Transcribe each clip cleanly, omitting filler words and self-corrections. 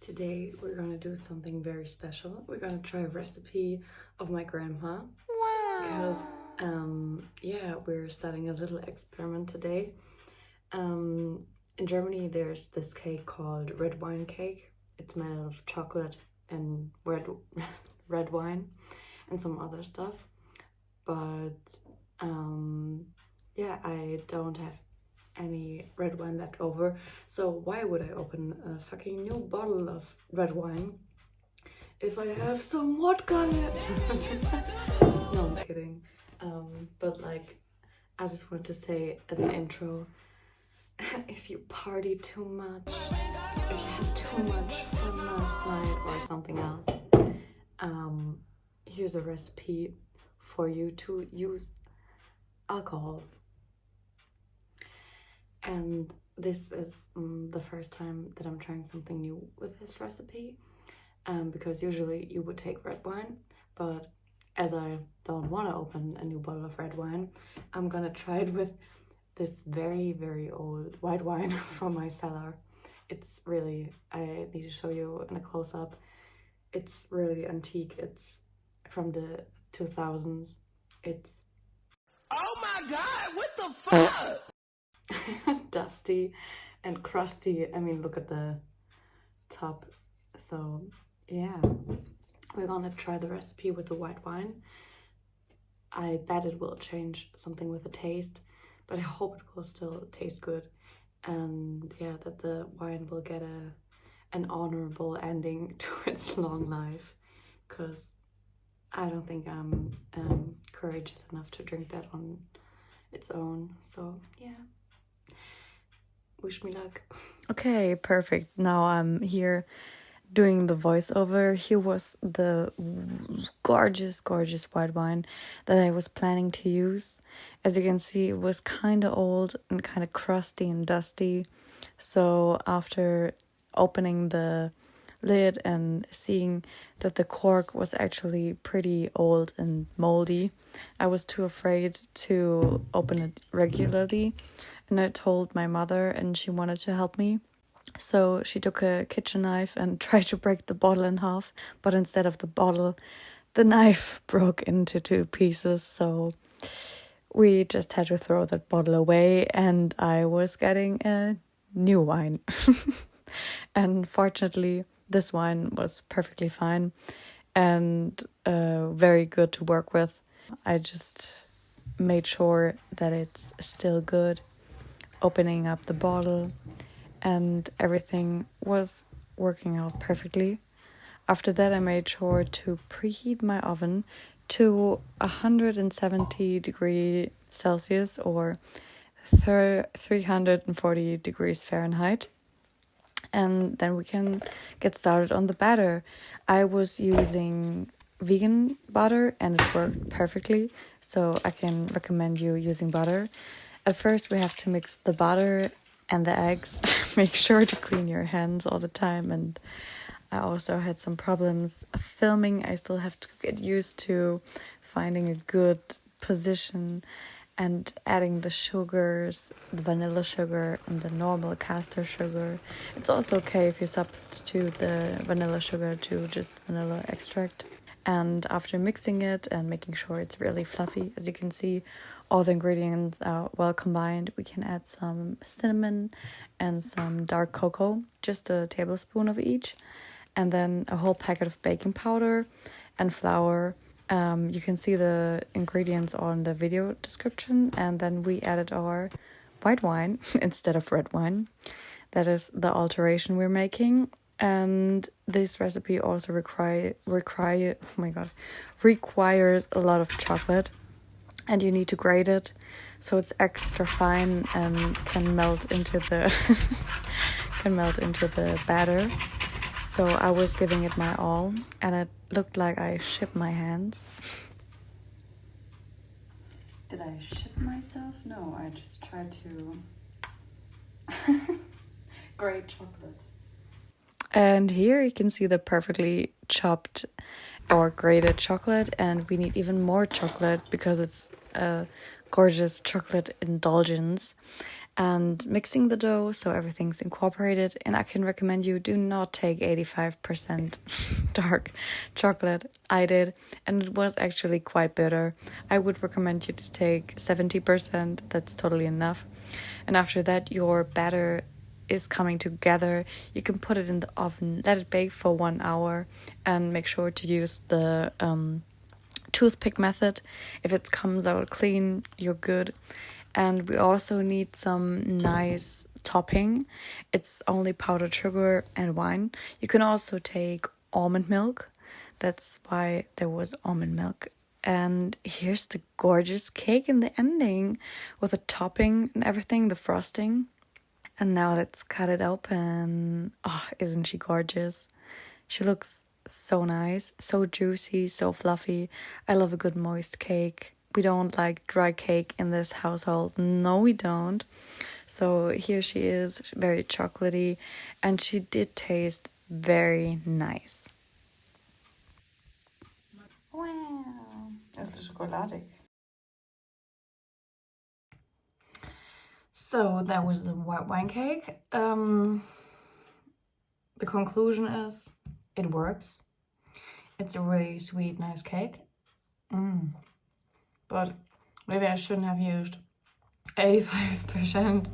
Today we're gonna do something very special. We're gonna try a recipe of my grandma. Because yeah, we're starting a little experiment today. In Germany there's this cake called red wine cake. It's made out of chocolate and red wine and some other stuff. But yeah, I don't have any red wine left over, so why would I open a fucking new bottle of red wine if I have some vodka left? No, I'm kidding. But like, I just want to say as an intro, if you party too much, if you had too much fun last night or something else, here's a recipe for you to use alcohol. And this is the first time that I'm trying something new with this recipe, because usually you would take red wine, but as I don't want to open a new bottle of red wine, I'm gonna try it with this very, very old white wine from my cellar. It's really, I need to show you in a close-up. It's really antique. It's from the 2000s. It's... Oh my god, what the fuck? dusty and crusty. I mean, look at the top. So yeah, we're gonna try the recipe with the white wine. I bet it will change something with the taste, but I hope it will still taste good, and yeah, that the wine will get an honorable ending to its long life, because I don't think I'm courageous enough to drink that on its own. So yeah, wish me luck. Okay, perfect. Now I'm here doing the voiceover. Here was the gorgeous white wine that I was planning to use. As you can see, it was kind of old and kind of crusty and dusty. So after opening the lid and seeing that the cork was actually pretty old and moldy, I was too afraid to open it regularly. And I told my mother, and she wanted to help me. So she took a kitchen knife and tried to break the bottle in half, but instead of the bottle, the knife broke into 2 pieces. So we just had to throw that bottle away, and I was getting a new wine. And fortunately, this wine was perfectly fine and very good to work with. I just made sure that it's still good, opening up the bottle, and everything was working out perfectly. After that, I made sure to preheat my oven to 170 degrees Celsius or 340 degrees Fahrenheit. And then we can get started on the batter. I was using vegan butter and it worked perfectly, so I can recommend you using butter. At first, we have to mix the butter and the eggs. Make sure to clean your hands all the time. And I also had some problems filming. I still have to get used to finding a good position and adding the sugars, the vanilla sugar and the normal caster sugar. It's also okay if you substitute the vanilla sugar to just vanilla extract. And after mixing it and making sure it's really fluffy, as you can see, all the ingredients are well combined. We can add some cinnamon and some dark cocoa, just a tablespoon of each, and then a whole packet of baking powder and flour. You can see the ingredients on the video description. And then we added our white wine instead of red wine. That is the alteration we're making. And this recipe also requires a lot of chocolate. And you need to grate it so it's extra fine and can melt into the batter. So I was giving it my all, and it looked like I shipped my hands. Did I ship myself? No, I just tried to grate chocolate. And here you can see the perfectly chopped or grated chocolate, and we need even more chocolate because it's a gorgeous chocolate indulgence. and mixing the dough so everything's incorporated. And I can recommend you do not take 85% dark chocolate. I did, and it was actually quite bitter. I would recommend you to take 70%. That's totally enough. And after that, your batter is coming together. You can put it in the oven, let it bake for 1 hour, and make sure to use the toothpick method. If it comes out clean, you're good. And we also need some nice topping. It's only powdered sugar and wine. You can also take almond milk. That's why there was almond milk. And here's the gorgeous cake in the ending with the topping and everything, the frosting. And now let's cut it open. Oh, isn't she gorgeous? She looks so nice, so juicy, so fluffy. I love a good moist cake. We don't like dry cake in this household. No, we don't. So here she is, very chocolatey, and she did taste very nice. Wow, das ist schokoladig. So that was the white wine cake. The conclusion is it works. It's a really sweet, nice cake. But maybe I shouldn't have used 85%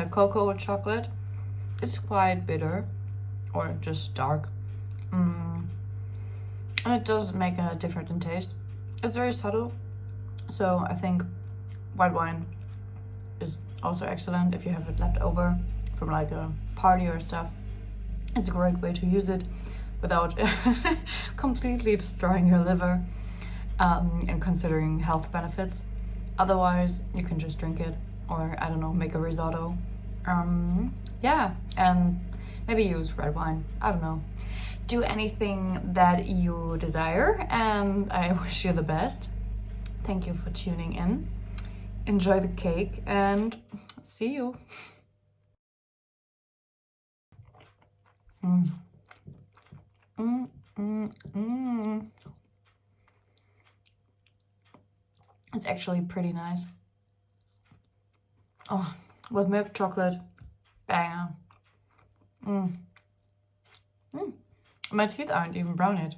cocoa chocolate. It's quite bitter, or just dark. And it does make a difference in taste. It's very subtle. So I think white wine is also excellent if you have it left over from like a party or stuff. It's a great way to use it without completely destroying your liver, and considering health benefits. Otherwise, you can just drink it, or I don't know, make a risotto. Yeah, and maybe use red wine. I don't know. Do anything that you desire, and I wish you the best. Thank you for tuning in. Enjoy the cake, and see you. It's actually pretty nice. Oh, with milk chocolate, banger. My teeth aren't even brown yet.